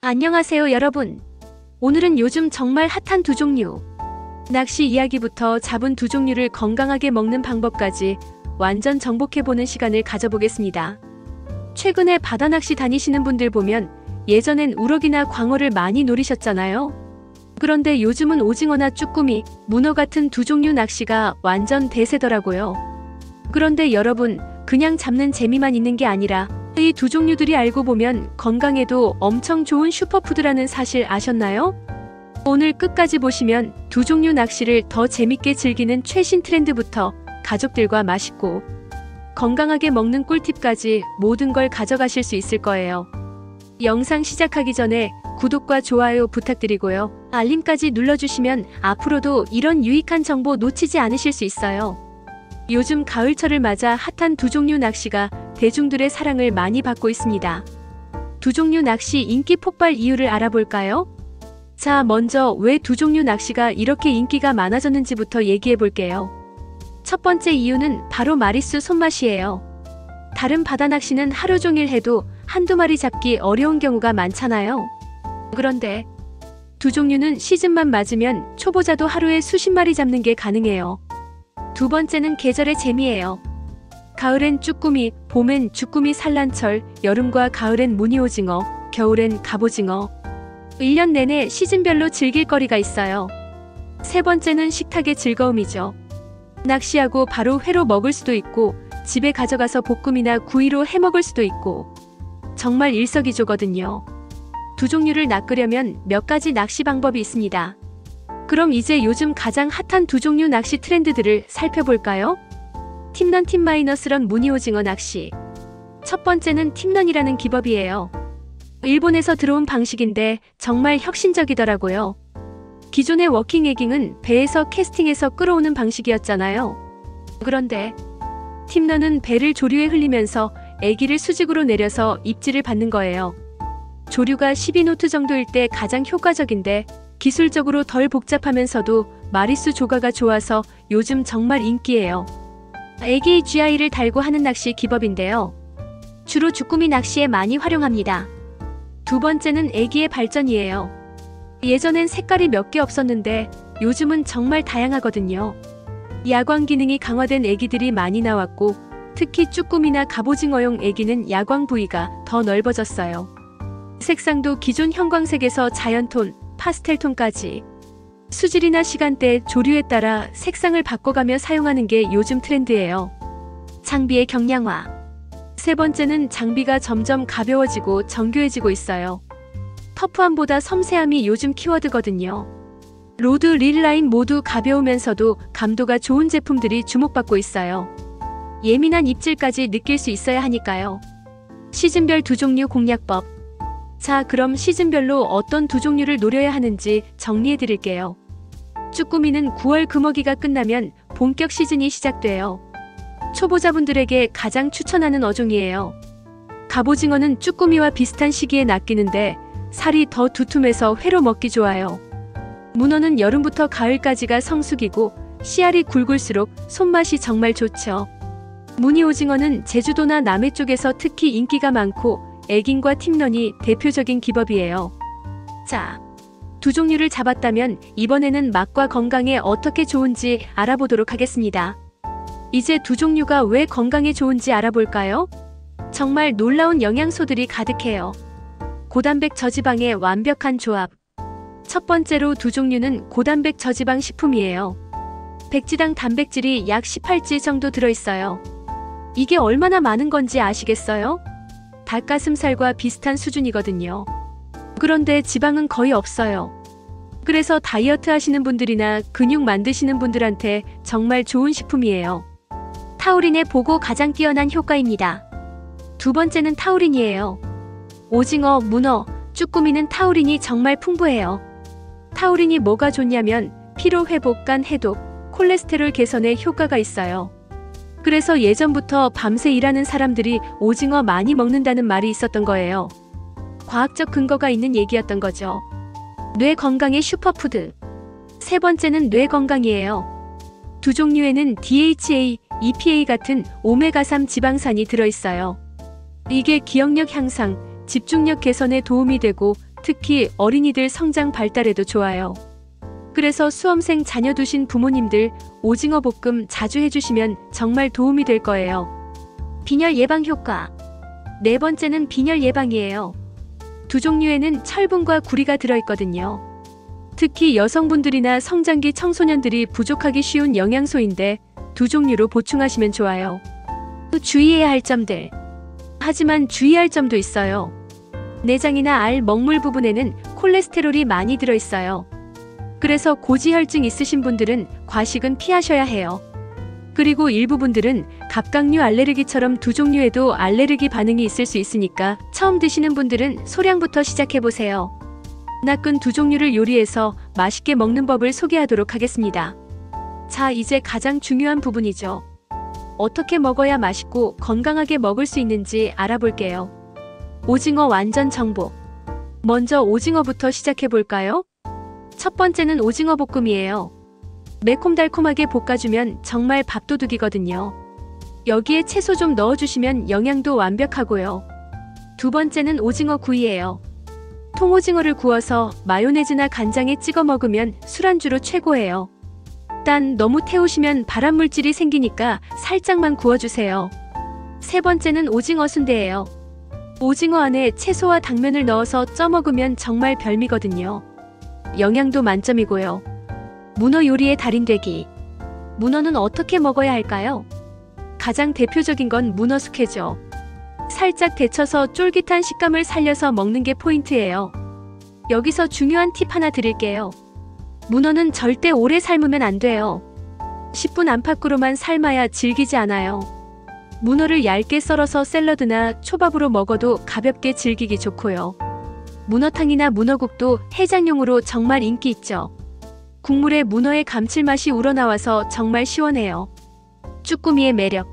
안녕하세요 여러분. 오늘은 요즘 정말 핫한 두 종류, 낚시 이야기부터 잡은 두 종류를 건강하게 먹는 방법까지 완전 정복해보는 시간을 가져보겠습니다. 최근에 바다 낚시 다니시는 분들 보면 예전엔 우럭이나 광어를 많이 노리셨잖아요. 그런데 요즘은 오징어나 쭈꾸미, 문어 같은 두 종류 낚시가 완전 대세더라고요. 그런데 여러분, 그냥 잡는 재미만 있는 게 아니라 이 두 종류들이 알고 보면 건강에도 엄청 좋은 슈퍼푸드라는 사실 아셨나요? 오늘 끝까지 보시면 두 종류 낚시를 더 재밌게 즐기는 최신 트렌드부터 가족들과 맛있고 건강하게 먹는 꿀팁까지 모든 걸 가져가실 수 있을 거예요. 영상 시작하기 전에 구독과 좋아요 부탁드리고요. 알림까지 눌러주시면 앞으로도 이런 유익한 정보 놓치지 않으실 수 있어요. 요즘 가을철을 맞아 핫한 두 종류 낚시가 대중들의 사랑을 많이 받고 있습니다. 두 종류 낚시 인기 폭발 이유를 알아볼까요? 자, 먼저 왜 두 종류 낚시가 이렇게 인기가 많아졌는지부터 얘기해 볼게요. 첫 번째 이유는 바로 마리수 손맛이에요. 다른 바다 낚시는 하루 종일 해도 한두 마리 잡기 어려운 경우가 많잖아요. 그런데 두 종류는 시즌만 맞으면 초보자도 하루에 수십 마리 잡는 게 가능해요. 두 번째는 계절의 재미예요. 가을엔 쭈꾸미, 봄엔 주꾸미 산란철, 여름과 가을엔 무늬오징어, 겨울엔 갑오징어. 1년 내내 시즌별로 즐길 거리가 있어요. 세 번째는 식탁의 즐거움이죠. 낚시하고 바로 회로 먹을 수도 있고 집에 가져가서 볶음이나 구이로 해 먹을 수도 있고 정말 일석이조거든요. 두 종류를 낚으려면 몇 가지 낚시 방법이 있습니다. 그럼 이제 요즘 가장 핫한 두 종류 낚시 트렌드들을 살펴볼까요? 팁런 팁마이너스런 무늬오징어 낚시. 첫 번째는 팁런이라는 기법이에요. 일본에서 들어온 방식인데 정말 혁신적이더라고요. 기존의 워킹 에깅은 배에서 캐스팅해서 끌어오는 방식이었잖아요. 그런데 팁런은 배를 조류에 흘리면서 애기를 수직으로 내려서 입질을 받는 거예요. 조류가 12노트 정도일 때 가장 효과적인데 기술적으로 덜 복잡하면서도 마리수 조가가 좋아서 요즘 정말 인기예요. 애기 GI를 달고 하는 낚시 기법인데요. 주로 주꾸미 낚시에 많이 활용합니다. 두 번째는 애기의 발전이에요. 예전엔 색깔이 몇 개 없었는데 요즘은 정말 다양하거든요. 야광 기능이 강화된 애기들이 많이 나왔고 특히 쭈꾸미나 갑오징어용 애기는 야광 부위가 더 넓어졌어요. 색상도 기존 형광색에서 자연톤, 파스텔톤까지 수질이나 시간대, 조류에 따라 색상을 바꿔가며 사용하는 게 요즘 트렌드예요. 장비의 경량화. 세 번째는 장비가 점점 가벼워지고 정교해지고 있어요. 터프함보다 섬세함이 요즘 키워드거든요. 로드, 릴 라인 모두 가벼우면서도 감도가 좋은 제품들이 주목받고 있어요. 예민한 입질까지 느낄 수 있어야 하니까요. 시즌별 두 종류 공략법. 자, 그럼 시즌별로 어떤 두 종류를 노려야 하는지 정리해 드릴게요. 쭈꾸미는 9월 금어기가 끝나면 본격 시즌이 시작돼요. 초보자분들에게 가장 추천하는 어종이에요. 갑오징어는 쭈꾸미와 비슷한 시기에 낚이는데 살이 더 두툼해서 회로 먹기 좋아요. 문어는 여름부터 가을까지가 성수기고 씨알이 굵을수록 손맛이 정말 좋죠. 무늬오징어는 제주도나 남해 쪽에서 특히 인기가 많고 애깅과 팁런이 대표적인 기법이에요. 자, 두 종류를 잡았다면 이번에는 맛과 건강에 어떻게 좋은지 알아보도록 하겠습니다. 이제 두 종류가 왜 건강에 좋은지 알아볼까요? 정말 놀라운 영양소들이 가득해요. 고단백 저지방의 완벽한 조합. 첫 번째로 두 종류는 고단백 저지방 식품이에요. 백지당 단백질이 약 18지 정도 들어있어요. 이게 얼마나 많은 건지 아시겠어요? 닭가슴살과 비슷한 수준이거든요. 그런데 지방은 거의 없어요. 그래서 다이어트 하시는 분들이나 근육 만드시는 분들한테 정말 좋은 식품이에요. 타우린의 보고 가장 뛰어난 효과입니다. 두 번째는 타우린이에요. 오징어, 문어, 쭈꾸미는 타우린이 정말 풍부해요. 타우린이 뭐가 좋냐면 피로 회복, 간 해독, 콜레스테롤 개선에 효과가 있어요. 그래서 예전부터 밤새 일하는 사람들이 오징어 많이 먹는다는 말이 있었던 거예요. 과학적 근거가 있는 얘기였던 거죠. 뇌 건강의 슈퍼푸드. 세 번째는 뇌 건강이에요. 두 종류에는 DHA, EPA 같은 오메가3 지방산이 들어있어요. 이게 기억력 향상, 집중력 개선에 도움이 되고 특히 어린이들 성장 발달에도 좋아요. 그래서 수험생 자녀 두신 부모님들 오징어 볶음 자주 해주시면 정말 도움이 될 거예요. 빈혈 예방 효과. 네 번째는 빈혈 예방이에요. 두 종류에는 철분과 구리가 들어있거든요. 특히 여성분들이나 성장기 청소년들이 부족하기 쉬운 영양소인데 두 종류로 보충하시면 좋아요. 또 주의해야 할 점들. 하지만 주의할 점도 있어요. 내장이나 알, 먹물 부분에는 콜레스테롤이 많이 들어있어요. 그래서 고지혈증 있으신 분들은 과식은 피하셔야 해요. 그리고 일부 분들은 갑각류 알레르기처럼 두 종류에도 알레르기 반응이 있을 수 있으니까 처음 드시는 분들은 소량부터 시작해보세요. 낙근 두 종류를 요리해서 맛있게 먹는 법을 소개하도록 하겠습니다. 자, 이제 가장 중요한 부분이죠. 어떻게 먹어야 맛있고 건강하게 먹을 수 있는지 알아볼게요. 오징어 완전 정복. 먼저 오징어부터 시작해볼까요? 첫 번째는 오징어 볶음이에요. 매콤달콤하게 볶아주면 정말 밥도둑이거든요. 여기에 채소 좀 넣어주시면 영양도 완벽하고요. 두 번째는 오징어 구이예요. 통오징어를 구워서 마요네즈나 간장에 찍어 먹으면 술안주로 최고예요. 단 너무 태우시면 발암물질이 생기니까 살짝만 구워주세요. 세 번째는 오징어 순대예요. 오징어 안에 채소와 당면을 넣어서 쪄 먹으면 정말 별미거든요. 영양도 만점이고요. 문어 요리의 달인되기. 문어는 어떻게 먹어야 할까요? 가장 대표적인 건 문어 숙회죠. 살짝 데쳐서 쫄깃한 식감을 살려서 먹는 게 포인트예요. 여기서 중요한 팁 하나 드릴게요. 문어는 절대 오래 삶으면 안 돼요. 10분 안팎으로만 삶아야 질기지 않아요. 문어를 얇게 썰어서 샐러드나 초밥으로 먹어도 가볍게 즐기기 좋고요. 문어탕이나 문어국도 해장용으로 정말 인기 있죠. 국물에 문어의 감칠맛이 우러나와서 정말 시원해요. 쭈꾸미의 매력.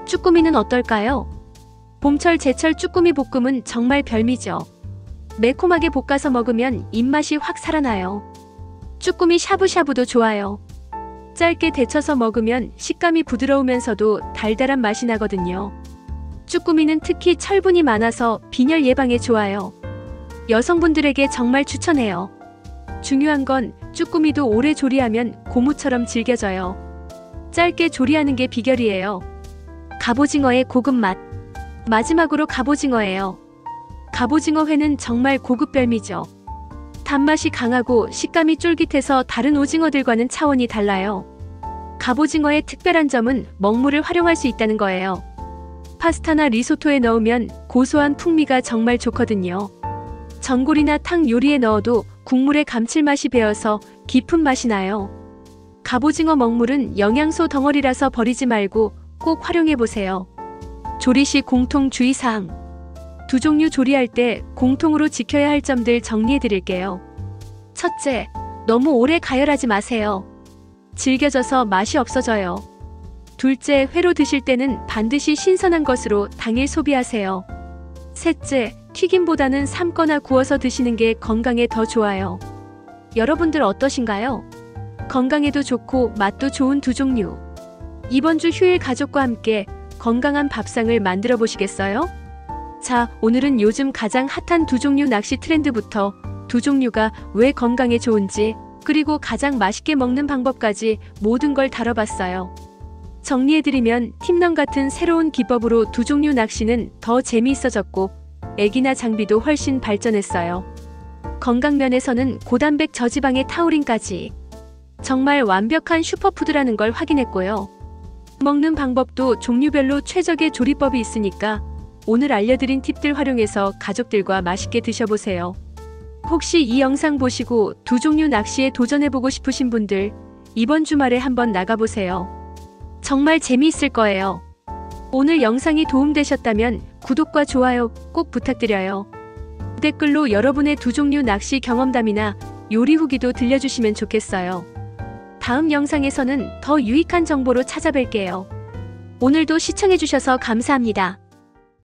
쭈꾸미는 어떨까요? 봄철 제철 쭈꾸미 볶음은 정말 별미죠. 매콤하게 볶아서 먹으면 입맛이 확 살아나요. 쭈꾸미 샤브샤브도 좋아요. 짧게 데쳐서 먹으면 식감이 부드러우면서도 달달한 맛이 나거든요. 쭈꾸미는 특히 철분이 많아서 빈혈 예방에 좋아요. 여성분들에게 정말 추천해요. 중요한 건 쭈꾸미도 오래 조리하면 고무처럼 질겨져요. 짧게 조리하는 게 비결이에요. 갑오징어의 고급 맛. 마지막으로 갑오징어예요. 갑오징어 회는 정말 고급 별미죠. 단맛이 강하고 식감이 쫄깃해서 다른 오징어들과는 차원이 달라요. 갑오징어의 특별한 점은 먹물을 활용할 수 있다는 거예요. 파스타나 리소토에 넣으면 고소한 풍미가 정말 좋거든요. 전골이나 탕 요리에 넣어도 국물의 감칠맛이 배어서 깊은 맛이 나요. 갑오징어 먹물은 영양소 덩어리라서 버리지 말고 꼭 활용해보세요. 조리 시 공통 주의사항. 두 종류 조리할 때 공통으로 지켜야 할 점들 정리해드릴게요. 첫째, 너무 오래 가열하지 마세요. 질겨져서 맛이 없어져요. 둘째, 회로 드실 때는 반드시 신선한 것으로 당일 소비하세요. 셋째, 튀김보다는 삶거나 구워서 드시는 게 건강에 더 좋아요. 여러분들 어떠신가요? 건강에도 좋고 맛도 좋은 두 종류. 이번 주 휴일 가족과 함께 건강한 밥상을 만들어 보시겠어요? 자, 오늘은 요즘 가장 핫한 두 종류 낚시 트렌드부터 두 종류가 왜 건강에 좋은지, 그리고 가장 맛있게 먹는 방법까지 모든 걸 다뤄봤어요. 정리해드리면 팁런 같은 새로운 기법으로 두 종류 낚시는 더 재미있어졌고 애기나 장비도 훨씬 발전했어요. 건강면에서는 고단백 저지방의 타우린까지 정말 완벽한 슈퍼푸드라는 걸 확인했고요. 먹는 방법도 종류별로 최적의 조리법이 있으니까 오늘 알려드린 팁들 활용해서 가족들과 맛있게 드셔보세요. 혹시 이 영상 보시고 두 종류 낚시에 도전해보고 싶으신 분들 이번 주말에 한번 나가보세요. 정말 재미있을 거예요. 오늘 영상이 도움되셨다면 구독과 좋아요 꼭 부탁드려요. 댓글로 여러분의 두 종류 낚시 경험담이나 요리 후기도 들려주시면 좋겠어요. 다음 영상에서는 더 유익한 정보로 찾아뵐게요. 오늘도 시청해주셔서 감사합니다.